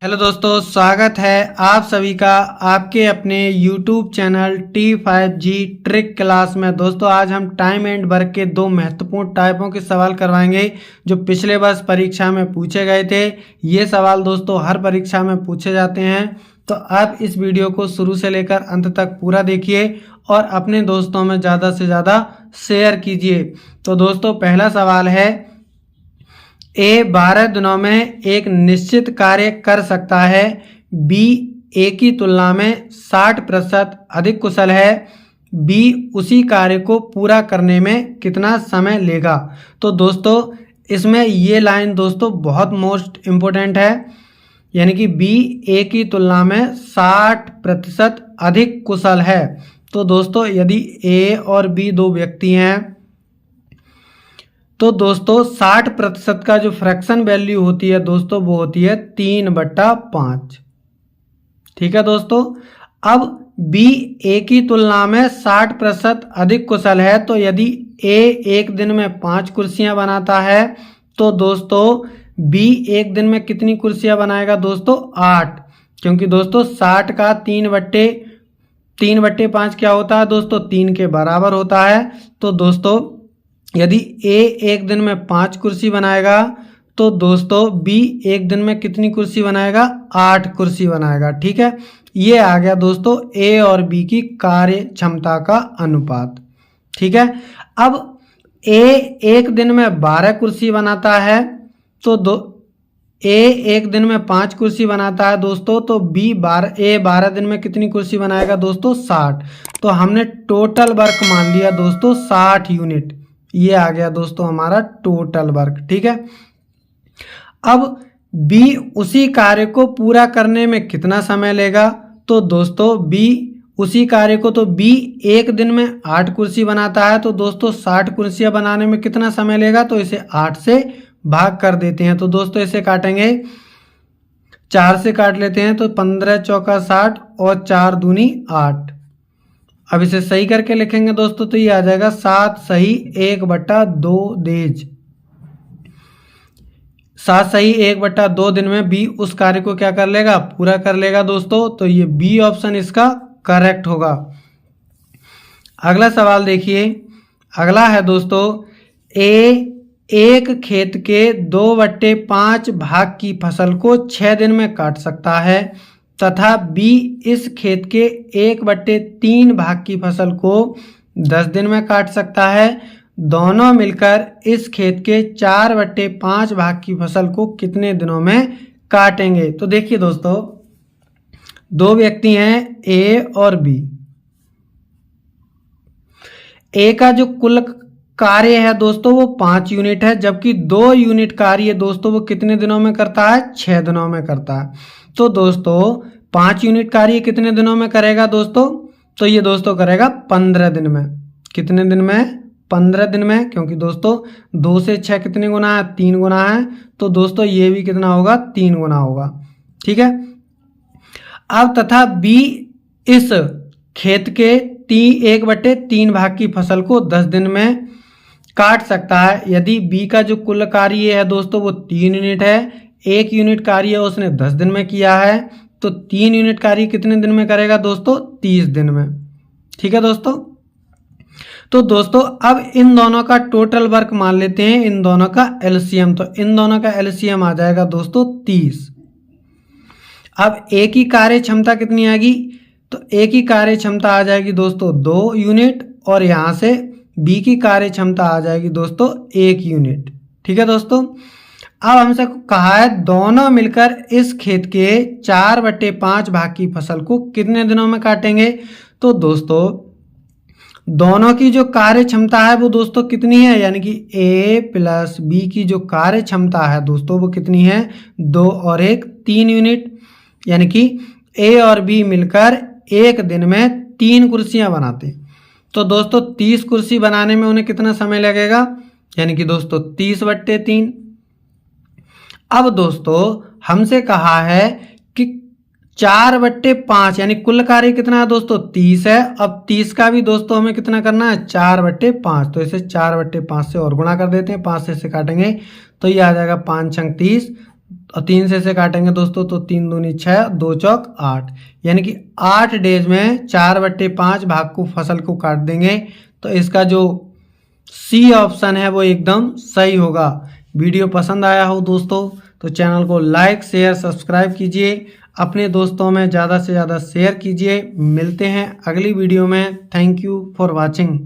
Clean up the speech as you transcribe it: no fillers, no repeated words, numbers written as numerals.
Hello दोस्तों, स्वागत है आप सभी का आपके अपने YouTube channel T5G trick class में। दोस्तों आज हम टाइम एंड वर्क के दो महत्वपूर्ण टाइपों के सवाल करवाएंगे जो पिछले वर्ष परीक्षा में पूछे गए थे। ये सवाल दोस्तों हर परीक्षा में पूछे जाते हैं, तो आप इस वीडियो को शुरू से लेकर अंत तक पूरा देखिए और अपने दोस्तों में ज़्यादा से ज़्यादा शेयर कीजिए। तो दोस्तों पहला सवाल है, ए 12 दिनों में एक निश्चित कार्य कर सकता है, बी ए की तुलना में 60% अधिक कुशल है, बी उसी कार्य को पूरा करने में कितना समय लेगा। तो दोस्तों इसमें ये लाइन दोस्तों बहुत मोस्ट इम्पोर्टेंट है, यानी कि बी ए की तुलना में 60% अधिक कुशल है। तो दोस्तों यदि ए और बी दो व्यक्ति हैं तो दोस्तों 60% का जो फ्रैक्शन वैल्यू होती है दोस्तों वो होती है 3/5। ठीक है दोस्तों। अब बी ए की तुलना में 60% अधिक कुशल है, तो यदि ए एक दिन में 5 कुर्सियां बनाता है तो दोस्तों बी एक दिन में कितनी कुर्सियां बनाएगा दोस्तों? 8, क्योंकि दोस्तों 60 का 3/5 क्या होता है दोस्तों? 3 के बराबर होता है। तो दोस्तों यदि ए एक दिन में 5 कुर्सी बनाएगा तो दोस्तों बी एक दिन में कितनी कुर्सी बनाएगा? 8 कुर्सी बनाएगा। ठीक है, ये आ गया दोस्तों ए और बी की कार्य क्षमता का अनुपात। ठीक है, अब ए एक दिन में 12 कुर्सी बनाता है तो ए एक दिन में 5 कुर्सी बनाता है दोस्तों, तो ए 12 दिन में कितनी कुर्सी बनाएगा दोस्तों? 60। तो हमने टोटल वर्क मान लिया दोस्तों 60 यूनिट। ये आ गया दोस्तों हमारा टोटल वर्क। ठीक है, अब बी उसी कार्य को पूरा करने में कितना समय लेगा? तो दोस्तों बी उसी कार्य को, तो बी एक दिन में 8 कुर्सी बनाता है, तो दोस्तों 60 कुर्सियां बनाने में कितना समय लेगा? तो इसे 8 से भाग कर देते हैं। तो दोस्तों इसे काटेंगे, 4 से काट लेते हैं तो 15 चौका 60 और 4 दूनी 8। अब इसे सही करके लिखेंगे दोस्तों तो ये आ जाएगा 7 सही 1/2 डेज। 7 सही 1/2 दिन में बी उस कार्य को क्या कर लेगा? पूरा कर लेगा दोस्तों। तो ये बी ऑप्शन इसका करेक्ट होगा। अगला सवाल देखिए, अगला है दोस्तों, ए एक खेत के 2/5 भाग की फसल को 6 दिन में काट सकता है तथा बी इस खेत के 1/3 भाग की फसल को 10 दिन में काट सकता है। दोनों मिलकर इस खेत के 4/5 भाग की फसल को कितने दिनों में काटेंगे? तो देखिए दोस्तों, दो व्यक्ति हैं ए और बी। ए का जो कुल कार्य है दोस्तों वो 5 यूनिट है, जबकि 2 यूनिट कार्य दोस्तों वो कितने दिनों में करता है? 6 दिनों में करता है। तो दोस्तों 5 यूनिट कार्य कितने दिनों में करेगा दोस्तों? तो ये दोस्तों करेगा 15 दिन में। कितने दिन में? 15 दिन में, क्योंकि दोस्तों 2 से 6 कितने गुना है? 3 गुना है। तो दोस्तों ये भी कितना होगा? 3 गुना होगा। ठीक है, अब तथा बी इस खेत के 1/3 भाग की फसल को 10 दिन में काट सकता है। यदि बी का जो कुल कार्य है दोस्तों वो 3 यूनिट है, 1 यूनिट कार्य उसने 10 दिन में किया है, तो 3 यूनिट कार्य कितने दिन में करेगा दोस्तों? 30 दिन में। ठीक है दोस्तों, तो दोस्तों अब इन दोनों का टोटल वर्क मान लेते हैं, इन दोनों का एलसीएम। तो इन दोनों का एलसीएम आ जाएगा दोस्तों 30। अब ए की कार्य क्षमता कितनी आएगी? तो ए की कार्य क्षमता आ जाएगी दोस्तों 2 यूनिट और यहाँ से बी की कार्य क्षमता आ जाएगी दोस्तों 1 यूनिट। ठीक है दोस्तों, अब हमसे कहा है दोनों मिलकर इस खेत के 4/5 भाग की फसल को कितने दिनों में काटेंगे? तो दोस्तों दोनों की जो कार्य क्षमता है वो दोस्तों कितनी है? यानी कि ए प्लस बी की जो कार्य क्षमता है दोस्तों वो कितनी है? 2 और 1 3 यूनिट। यानी कि ए और बी मिलकर एक दिन में 3 कुर्सियां बनाते हैं। तो दोस्तों 30 कुर्सी बनाने में उन्हें कितना समय लगेगा? यानी कि दोस्तों 30/3। अब दोस्तों हमसे कहा है कि 4/5 यानी कुल कार्य कितना है दोस्तों? 30 है। अब 30 का भी दोस्तों हमें कितना करना है? 4/5। तो इसे 4/5 से और गुणा कर देते हैं, 5 से काटेंगे तो ये आ जाएगा 5 × 30 और 3 से काटेंगे दोस्तों तो 3 दूनी 6, 2 चौक 8, यानी कि 8 डेज में 4/5 भाग को फसल को काट देंगे। तो इसका जो सी ऑप्शन है वो एकदम सही होगा। वीडियो पसंद आया हो दोस्तों तो चैनल को लाइक शेयर सब्सक्राइब कीजिए, अपने दोस्तों में ज़्यादा से ज़्यादा शेयर कीजिए। मिलते हैं अगली वीडियो में। Thank you for watching.